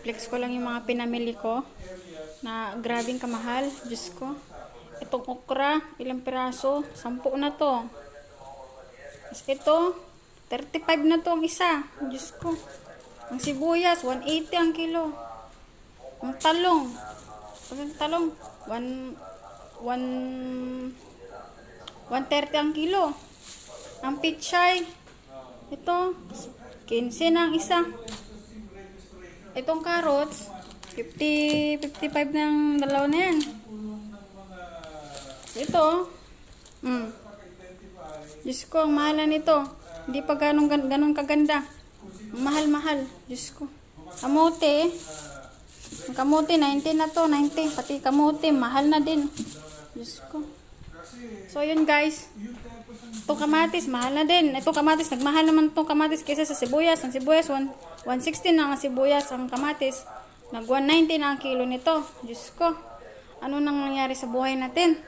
I-flex ko lang yung mga pinamili ko na grabing kamahal. Diyos ko. Itong okra, ilang piraso? 10 na to. Tapos ito, 35 na to ang isa. Diyos ko. Ang sibuyas, 180 ang kilo. Ang talong. Ang talong, 130 ang kilo. Ang pichay, ito, 15 na ang isa. Itong carrots, 55 ng dalawa na yan. Ito, Diyos ko, ang mahal na nito. Hindi pa ganun kaganda. Ang mahal-mahal, Diyos ko. Kamote, ang kamote, 90 na to, 90. Pati kamote, mahal na din. Diyos ko. So, yun guys. Itong kamatis, mahal na din. Itong kamatis, nagmahal naman itong kamatis kaysa sa sibuyas. Ang sibuyas, 160 na ang sibuyas. Ang kamatis, nag 190 na ang kilo nito. Diyos ko. Ano nang nangyari sa buhay natin?